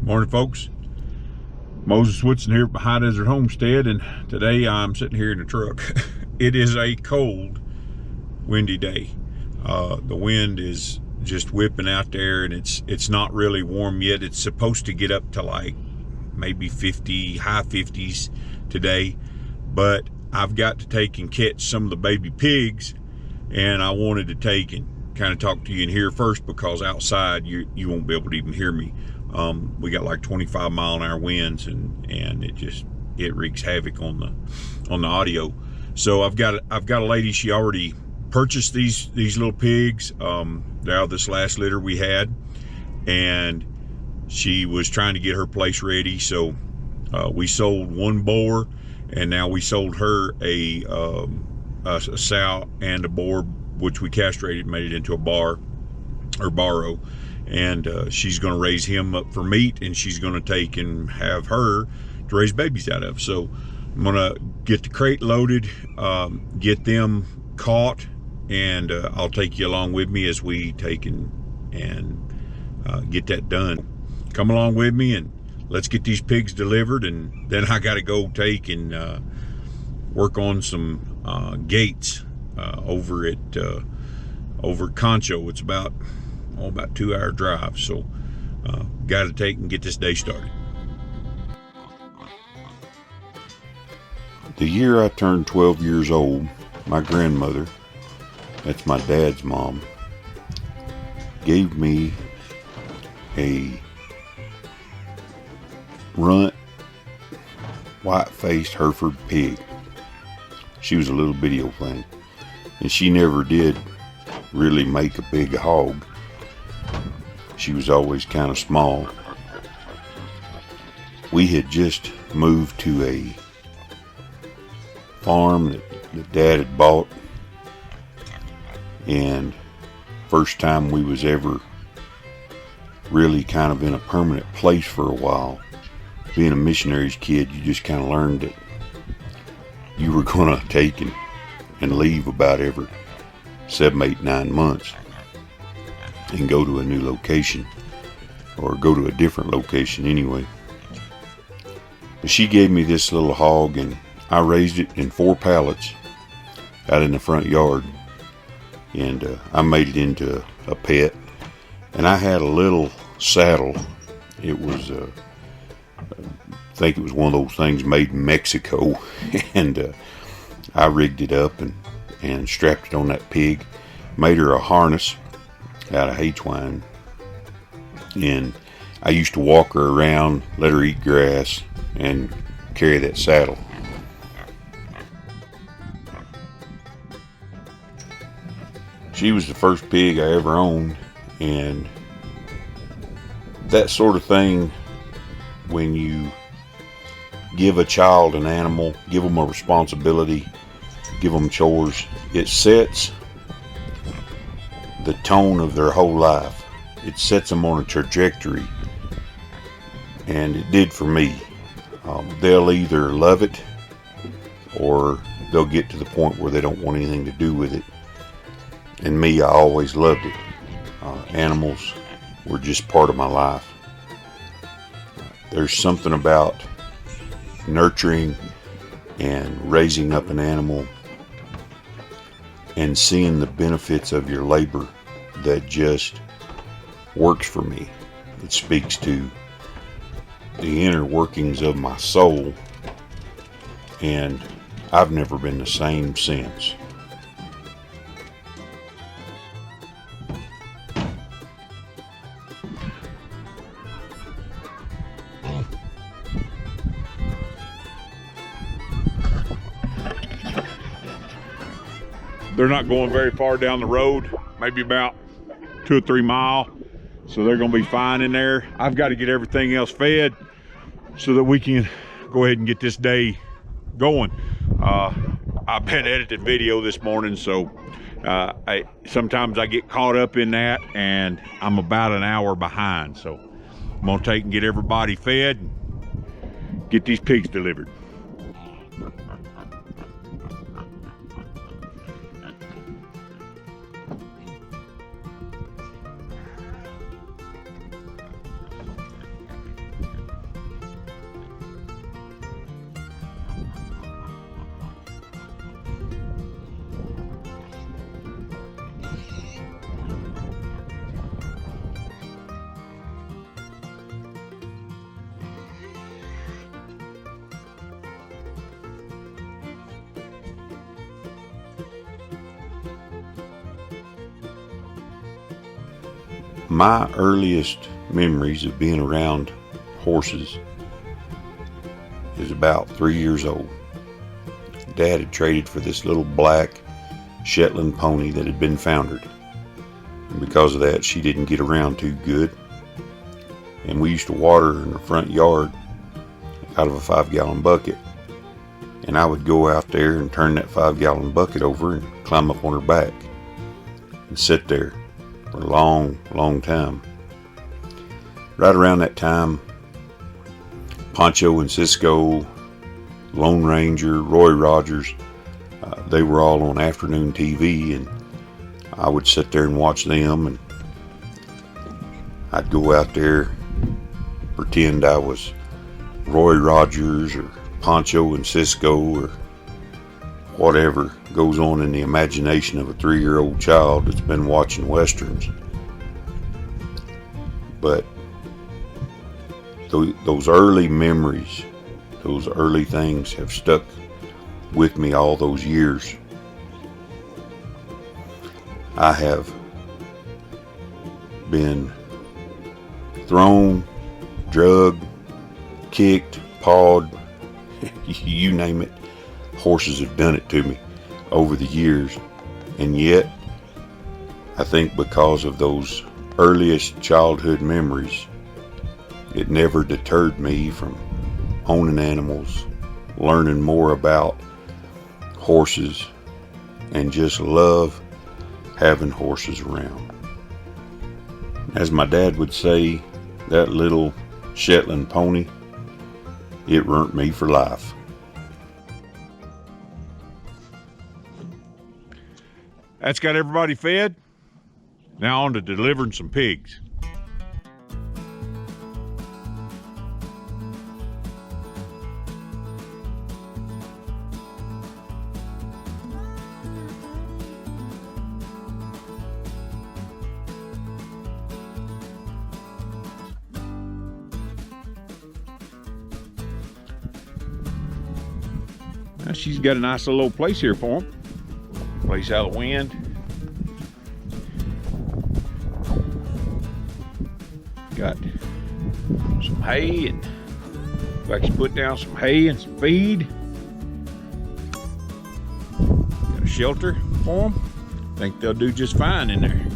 Morning, folks. Moses Woodson here at the High Desert Homestead, and today I'm sitting here in the truck. It is a cold, windy day. The wind is just whipping out there, and it's not really warm yet. It's supposed to get up to like maybe 50, high 50s today, but I've got to take and catch some of the baby pigs, and I wanted to take and kind of talk to you in here first, because outside you won't be able to even hear me. We got like 25-mile-an-hour winds, and it wreaks havoc on the audio. So I've got a lady. She already purchased these little pigs. They're out of this last litter we had, and she was trying to get her place ready. So we sold one boar, and now we sold her a sow and a boar, which we castrated, made it into a barrow, and she's going to raise him up for meat, and she's going to take and have her to raise babies out of. So I'm going to get the crate loaded, get them caught, and I'll take you along with me as we take and get that done. Come along with me and let's get these pigs delivered, and then I got to go take and work on some gates over at Concho. It's about 2-hour drive, so got to take and get this day started. The year I turned 12 years old, my grandmother, that's my dad's mom, gave me a runt, white-faced Hereford pig. She was a little bitty old thing, and she never did really make a big hog. She was always kind of small. We had just moved to a farm that Dad had bought, and first time we was ever really kind of in a permanent place for a while. Being a missionary's kid, you just kind of learned that you were going to take and leave about every 7, 8, 9 months and go to a new location, or go to a different location anyway. But she gave me this little hog, and I raised it in 4 pallets out in the front yard, and I made it into a pet. And I had a little saddle. It was I think it was one of those things made in Mexico, and I rigged it up and strapped it on that pig, made her a harness out of hay twine, and I used to walk her around, let her eat grass, and carry that saddle. She was the first pig I ever owned, and that sort of thing, when you give a child an animal, give them a responsibility, give them chores, it sets the tone of their whole life. It sets them on a trajectory, and it did for me. They'll either love it, or they'll get to the point where they don't want anything to do with it. And me, I always loved it. Animals were just part of my life. There's something about nurturing and raising up an animal and seeing the benefits of your labor that just works for me. It speaks to the inner workings of my soul, and I've never been the same since. They're not going very far down the road, maybe about 2 or 3 miles. So they're gonna be fine in there. I've got to get everything else fed so that we can go ahead and get this day going. I've been editing video this morning, so sometimes I get caught up in that, and I'm about an hour behind. So I'm gonna take and get everybody fed and get these pigs delivered. My earliest memories of being around horses is about 3 years old. Dad had traded for this little black Shetland pony that had been foundered. And because of that, she didn't get around too good. And we used to water her in the front yard out of a 5-gallon bucket. And I would go out there and turn that 5-gallon bucket over and climb up on her back and sit there for a long, long time. Right around that time, Pancho and Cisco, Lone Ranger, Roy Rogers, they were all on afternoon TV, and I would sit there and watch them, and I'd go out there, pretend I was Roy Rogers or Pancho and Cisco or whatever goes on in the imagination of a 3-year-old child that's been watching westerns. But those early memories, those early things have stuck with me all those years. I have been thrown, drugged, kicked, pawed, you name it. Horses have done it to me over the years. And yet, I think because of those earliest childhood memories, it never deterred me from owning animals, learning more about horses, and just love having horses around. As my dad would say, that little Shetland pony, it ruined me for life. That's got everybody fed. Now on to delivering some pigs. Now she's got a nice little place here for them. Place out of the wind. Got some hay, and like she put down some hay and some feed. Got a shelter for them. Think they'll do just fine in there.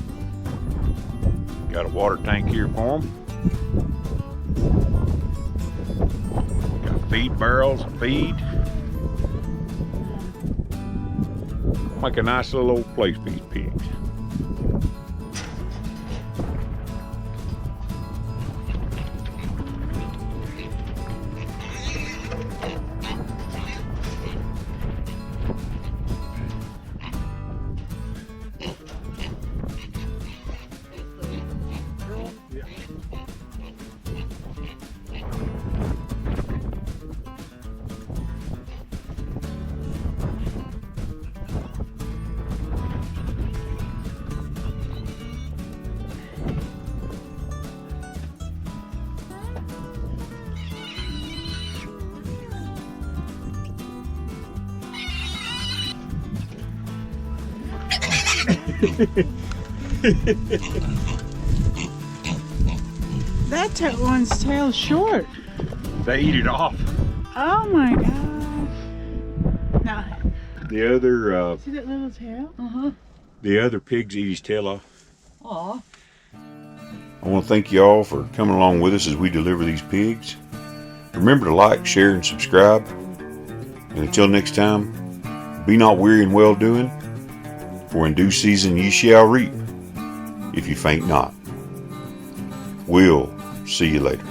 Got a water tank here for them. Got feed barrels and feed. Make a nice little old place for these pigs. That one's tail's short. They eat it off. Oh my gosh. Now, The other see that little tail? the other pigs eat his tail off. Aw. I want to thank you all for coming along with us as we deliver these pigs. Remember to like, share, and subscribe. And until next time, be not weary in well doing, for in due season ye shall reap, if you faint not. We'll see you later.